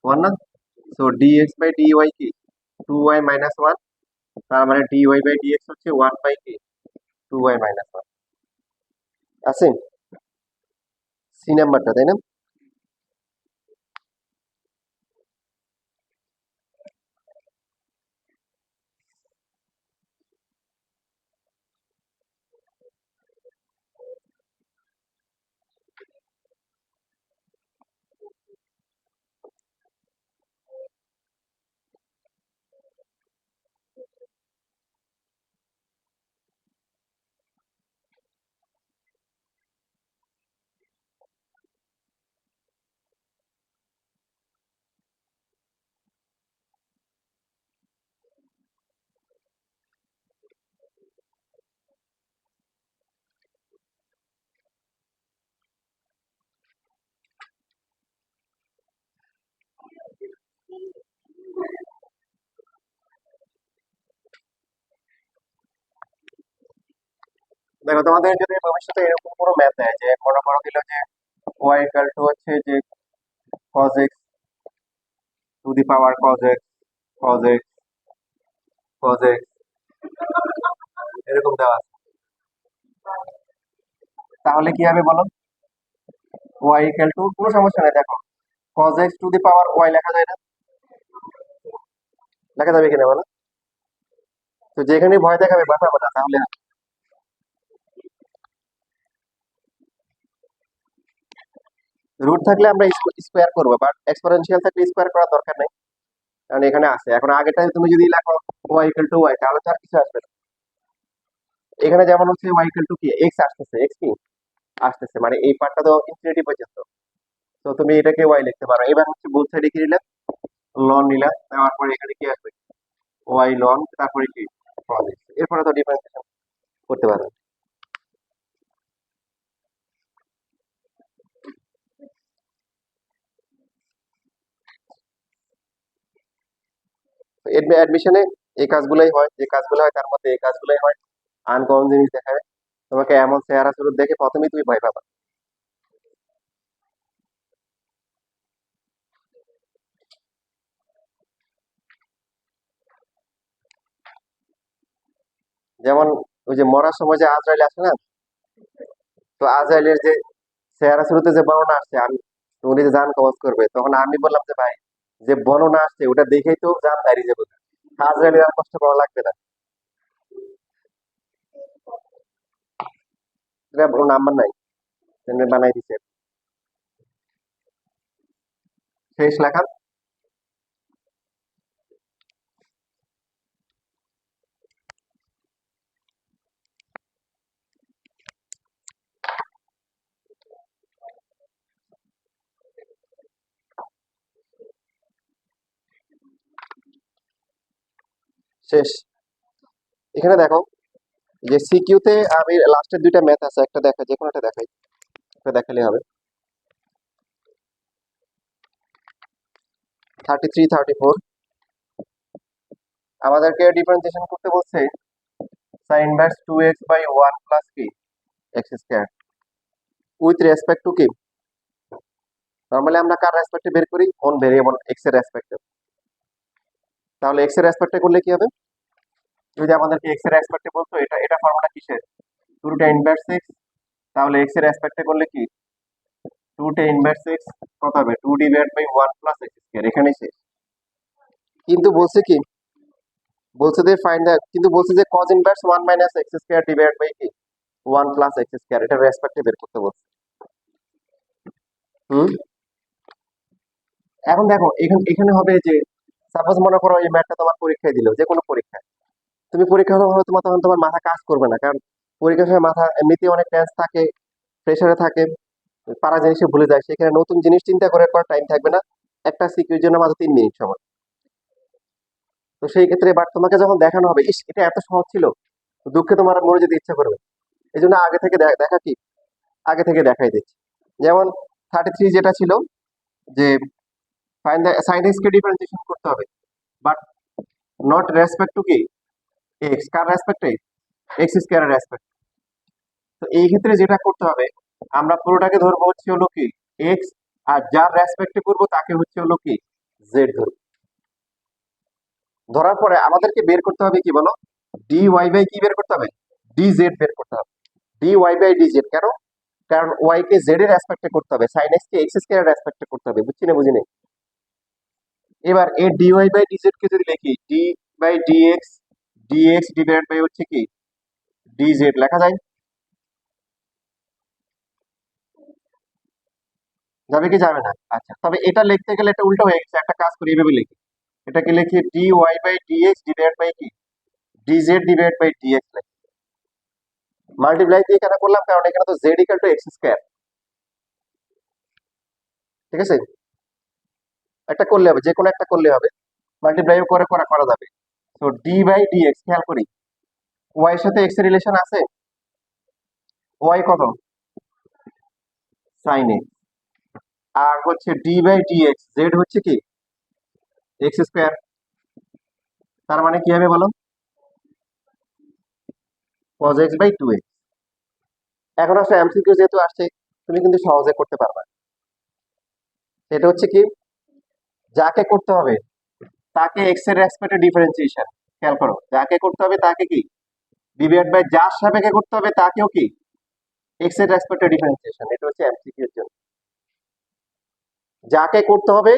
1 না? সো dx বাই dy কি 2y মাইনাস 1, তার মানে dy বাই dx হচ্ছে 1 বাই কি 2y মাইনাস 1। আছে সি নাম্বারটা, তাই না? দেখো তোমাদের যদি ভবিষ্যতে এরকম কোনো ম্যাথ দেয়, যে মনে করো দিল যে ওয়াই ইকুয়াল টু হচ্ছে যে cos x to the power cos x, cos x, cos x, এরকম দেওয়া আছে, তাহলে কি হবে বলো? ওয়াই ইকুয়াল টু, কোনো সমস্যা নেই, দেখো cos x to the power y লেখা যায় না? লেখা যাবে কিনা বলো? তো যেখানে ভয় দেখাবে ভয় পাবে না তাহলে। রুট থাকলে আমরা স্কোয়ার করবো, বাট এক্সপোনেনশিয়াল থাকলে স্কোয়ার করার দরকার নেই, কারণ এখানে আছে। এখন আগেটা তুমি যদি লেখো ওয়াই ইকুয়াল টু ওয়াই, তাহলে তো আর কিছু আসবে না। এখানে যেমন হচ্ছে ওয়াই ইকুয়াল টু কি এক্স আসতেছে, এক্স কি আসতেছে, মানে এই পার্টটা তো ইনফিনিটি পর্যন্ত। তো তুমি এটাকে ওয়াই লিখতে পারো। এবার হচ্ছে বোথ সাইডে কি নিলাম, লন নিলাম, নেওয়ার পরে এখানে কি আসবে ওয়াই লন, তারপরে কি cos x। এরপরে তো ডিফারেন্সিয়েশন করতে পারো। অ্যাডমিশনে এই কাজগুলোই হয়, যে কাজগুলো হয় তার মধ্যে এই কাজগুলোই হয়। আনকমন জিনিস দেখায়, তোমাকে এমন চেহারা শুরু দেখে প্রথমেই তুমি ভয় পাবা। যেমন ওই যে মরার সময় যে আজরাইল আসে না, তো আজরাইলের যে চেহারা শুরুতে যে বর্ণনা আসছে, আমি তো উনি যে জান কবজ করবে, তখন আমি বললাম যে ভাই, যে বর্ণনা আসছে ওটা দেখেই তো জান দাঁড়িয়ে যাবে, আজরাইলের আর কষ্ট পাওয়া লাগবে না। এটা ওর নাম্বার নাই, তিনি বানাই দিছে। শেষ লেখা শেষ। এখানে দেখো যে সিকিউতে আমি লাস্টের দুইটা ম্যাথ আছে, একটা দেখা, যে কোনো একটা দেখাই, একটা দেখালে হবে। 33, 34 আমাদেরকে ডিফারেন্সিয়েশন করতে বলছে sine inverse 2x by 1 plus কি x square with respect to কি নরমালি আমরা কার রেসপেক্টে বের করি অন ভেরিয়েবল x এর রেসপেক্টে তাহলে x এর রেসপেক্টে করলে কি হবে যদি আমাদেরকে x এর রেসপেক্টে বলতো এটা এটা ফর্মুলা কিসের 2 tan ইনভার্স x তাহলে x এর রেসপেক্টে করলে কি 2 tan ইনভার্স x কত হবে 2 divide by 1 plus x square এখানেই শেষ কিন্তু বলছে কি বলছে যে ফাইন্ড দ্য কিন্তু বলছে যে cos inverse 1 minus x square divide by কি 1 প্লাস x স্কয়ার এটা রেসপেক্টে বের করতে বলছে হুম এখন দেখো এখানে এখানে হবে যে সাপোজ মনে করো এই ম্যাথটা তোমার পরীক্ষায় দিলো যে কোনো পরীক্ষায় তুমি পরীক্ষা হলে হয়তো তখন তোমার মাথা কাজ করবে না কারণ পরীক্ষার সময় মাথা এমনিতেই অনেক টেন্স থাকে প্রেসারে থাকে পারা জিনিসে ভুলে যায় সেখানে নতুন জিনিস চিন্তা করার পর টাইম থাকবে না একটা সিকিউর জন্য মাত্র 3 মিনিট সময় তো সেই ক্ষেত্রে বাট তোমাকে যখন দেখানো হবে ইস এটা এত সহজ ছিল তো দুঃখে তোমার মরে যেতে ইচ্ছা করবে এই জন্য আগে থেকে দেখা কি আগে থেকে দেখাই দিচ্ছি যেমন 33 যেটা ছিল যে ফাইন্ড দ্য সাইন এক্স কে ডিফারেন্সিয়েশন করতে হবে বাট নট রেসপেক্ট টু কি এক্স কার রেসপেক্টে এক্স স্কয়ারের রেসপেক্ট তো এই ক্ষেত্রে যেটা করতে হবে আমরা পুরোটাকে ধরবো হচ্ছে হলো কি এক্স আর যার রেসপেক্টে করবো তাকে হচ্ছে হলো কি জেড ধরবো ধরার পরে আমাদেরকে বের করতে হবে কি বলো ডি ওয়াই বাই কি বের করতে হবে ডি জেড বের করতে হবে d y by d z কেন কারণ ওয়াই কে জেড এর রেসপেক্টে করতে হবে সাইন এক্স কে এক্স স্কয়ারের রেসপেক্টে করতে হবে বুঝছি না বুঝিনি এবার এই d y by d z কে যদি লিখি d by d x divide by হচ্ছে কি ডি জেড লেখা যায় যাবে কি যাবে না আচ্ছা তবে এটা লিখতে গেলে এটা উল্টো হয়ে গেছে একটা কাজ করি এভাবে লিখি এটাকে লিখি d y by d x divide by কি d z divide by d x লিখি মাল্টিপ্লাই দিয়ে কেন করলাম কারণ এখানে তো z equal to x square ঠিক আছে একটা করলে হবে যে কোনো একটা করলে হবে মাল্টিপ্লাই করে করা করা যাবে তো ডি বাই ডি এক্স খেয়াল করি ওয়াই এর সাথে এক্স এর রিলেশন আছে ওয়াই কত সাইন এক্স আর হচ্ছে d by d x z হচ্ছে কি এক্স স্কয়ার তার মানে কি হবে বলো cos x বাই 2x এখন আসলে এমসিকিউ যেহেতু আসছে তুমি কিন্তু সহজে করতে পারবে এটা হচ্ছে কি যাকে করতে হবে তাকে এক্স এর রেসপেক্টে ডিফারেন্সিয়েশন খেয়াল করো যাকে করতে হবে তাকে কি ডিভাইড বাই যার সাপেক্ষে করতে হবে তাকেও কি এক্স এর রেসপেক্টে ডিফারেন্সিয়েশন এটা হচ্ছে এমসিকিউ এর জন্য যাকে করতে হবে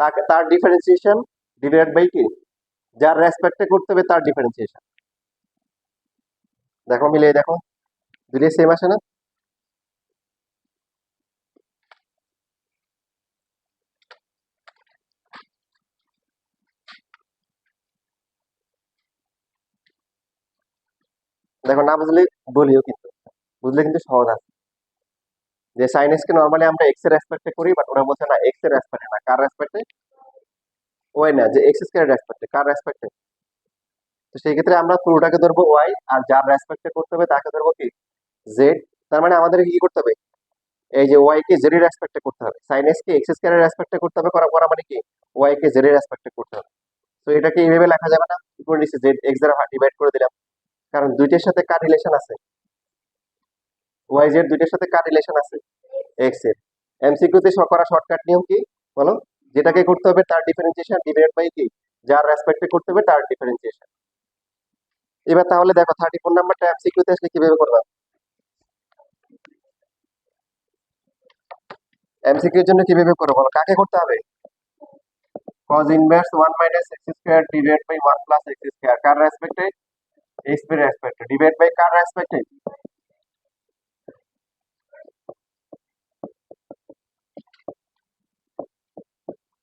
তাকে তার ডিফারেন্সিয়েশন ডিভাইড বাই কি যার রেসপেক্টে করতে হবে তার ডিফারেন্সিয়েশন দেখো মিলিয়ে দেখো দুটোই সেম আসে না দেখো না বুঝলে বলিও কিন্তু বুঝলে কিন্তু সহজ আছে যে সাইন এক্স কে নরমালি আমরা এক্স এর রেসপেক্টে করি বাট ওরা বলছে না এক্স এর রেসপেক্টে না কার রেসপেক্টে ওয়াই না যে এক্স স্কয়ার রেসপেক্টে কার রেসপেক্টে তো সেই ক্ষেত্রে আমরা পুরোটাকে ধরবো ওয়াই আর যার রেসপেক্টে করতে হবে তাকে ধরবো কি জেড তার মানে আমাদেরকে কি করতে হবে এই যে ওয়াই কে জেড এর রেসপেক্টে করতে হবে সাইন এক্স কে এক্স স্কয়ার এর রেসপেক্টে করতে হবে করা করা মানে কি ওয়াই কে জেড এর রেসপেক্টে করতে হবে তো এটাকে এইভাবে লেখা যাবে না কি করে দিচ্ছি জেড এক্স দ্বারা ডিভাইড করে দিলাম কারণ দুইটার সাথে কার রিলেশন আছে ওয়াই জেড দুইটার সাথে কার রিলেশন আছে এক্স এর এমসিকিউ তে করা শর্টকাট নিয়ম কি বলো যেটাকে করতে হবে তার ডিফারেন্সিয়েশন ডিভাইড বাই কি যার রেসপেক্টে করতে হবে তার ডিফারেন্সিয়েশন এবার তাহলে দেখো 34 নাম্বারটা এমসিকিউ তে আসলে কিভাবে করবা এমসিকিউ এর জন্য কিভাবে করবো বলো কাকে করতে হবে cos inverse 1 minus x square divide by 1 plus x square কার রেসপেক্টে x এর রেসপেক্টে ডিভাইড বাই কার রেসপেক্টে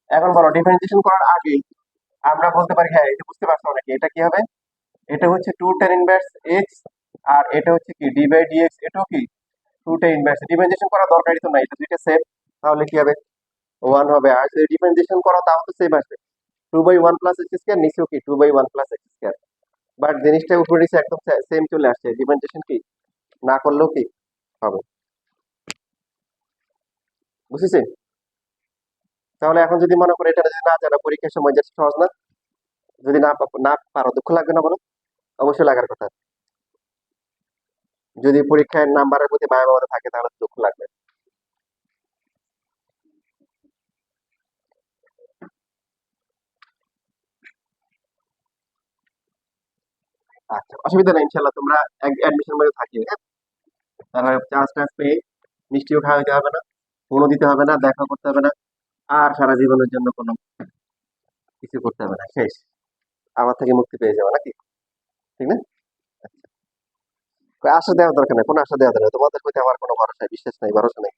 এখন বলো ডিফারেন্সিয়েশন করার আগে আমরা বলতে পারি হ্যাঁ এটা বুঝতে পারছো নাকি এটা কি হবে এটা হচ্ছে 2 tan ইনভার্স x আর এটা হচ্ছে কি d বাই dx এটাও কি 2 tan ইনভার্স ডিফারেন্সিয়েশন করা দরকারই তো নাই এটা দুইটা সেম তাহলে কি হবে 1 হবে আর যদি ডিফারেন্সিয়েশন করো তাও তো সেম আসবে 2 বাই 1 প্লাস x স্কয়ার নিচেও কি 2 বাই 1 প্লাস x স্কয়ার বাট জিনিসটা উপরে নিচে একদম সেম চলে আসছে ডিফারেন্সিয়েশন কি না করলেও কি হবে বুঝেছেন তাহলে এখন যদি মনে করো এটা যদি না জানো পরীক্ষার সময় যেটা সহজ না যদি না না পারো দুঃখ লাগবে না বলো অবশ্যই লাগার কথা। যদি পরীক্ষায় নাম্বারের প্রতি মায়া মমতা থাকে তাহলে তো দুঃখ লাগবে। আচ্ছা, অসুবিধা নেই, ইনশাল্লাহ তোমরা অ্যাডমিশন মধ্যে থাকিও, হ্যাঁ? তাহলে চান্স টান্স পেয়ে মিষ্টিও খাওয়া দিতে হবে না, ফোনও দিতে হবে না, দেখা করতে হবে না, আর সারা জীবনের জন্য কোনো কিছু করতে হবে না, শেষ। আমার থেকে মুক্তি পেয়ে যাবে নাকি, ঠিক না? কই আশা দেওয়ার দরকার নেই, কোনো আশা দেওয়ার দরকার নেই, তোমাদের প্রতি আমার কোনো ভরসা বিশ্বাস নেই, ভরসা নেই।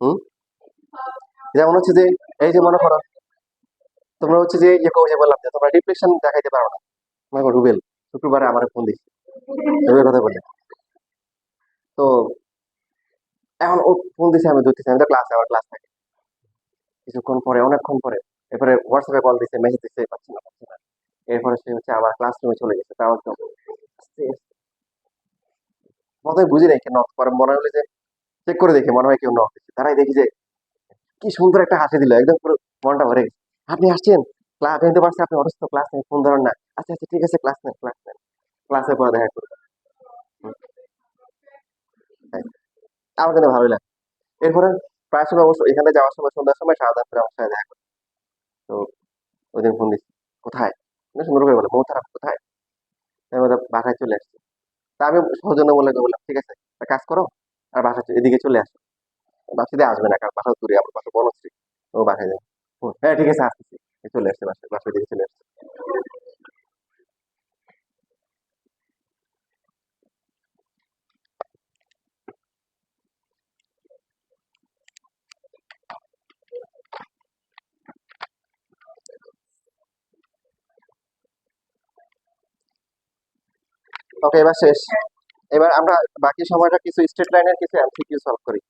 হুম। যেমন হচ্ছে যে, এই যে মনে করো তোমরা হচ্ছে যে ইয়ে যে বললাম যে তোমরা ডিপ্রেশন দেখাইতে পারো না, মনে করো রুবেল শুক্রবারে আমার ফোন দিচ্ছে, রুবেল কথা বলে, তো এখন ও ফোন দিছে, আমি ধরতেছি, আমি তো ক্লাসে, আমার ক্লাস থাকে, কিছুক্ষণ পরে অনেকক্ষণ পরে এরপরে হোয়াটসঅ্যাপে কল দিছে, মেসেজ দিচ্ছে, পাচ্ছি না। এরপরে সে হচ্ছে আমার ক্লাসরুমে চলে গেছে, তাও তো প্রথমে বুঝি নাই কেন, পরে মনে হলো যে চেক করে দেখি, মনে হয় কেউ নক দিচ্ছে, তারাই দেখি যে কি সুন্দর একটা হাসি দিল, একদম পুরো মনটা ভরে গেছে। আপনি আসছেন ক্লাস, আমি তো পারছি আপনি অসুস্থ, ক্লাস নেই, ফোন ধরেন না। আচ্ছা আচ্ছা ঠিক আছে, ক্লাস নেন, ক্লাসে পরে দেখা করবো। হুম, তাই। আমার কিন্তু ভালোই লাগে। এরপরে প্রায় সময় অবশ্য এখানে যাওয়ার সময় সন্ধ্যার সময় সারাদিন করে আমার সাথে দেখা করে। তো ওই দিন ফোন দিচ্ছি, কোথায়, না সুন্দর করে বলে, মৌ খারাপ কোথায়, আমি বললাম, বাসায় চলে আসছি। তা আমি সৌজন্য বলে বললাম, ঠিক আছে একটা কাজ করো, আর এদিকে চলে আসো। বাসা দিয়ে আসবে না, কারণ বাসা দূরে, আমার বাসা বনশ্রী, ও বাসায় যাবে। হ্যাঁ ঠিক আছে আসতেছি। চলে আসছে, বাসার দিকে চলে আসছে। ওকে, এবার শেষ। এবার আমরা বাকি সময়টা কিছু স্টেট লাইনের কিছু এমসিকিউ সলভ করি।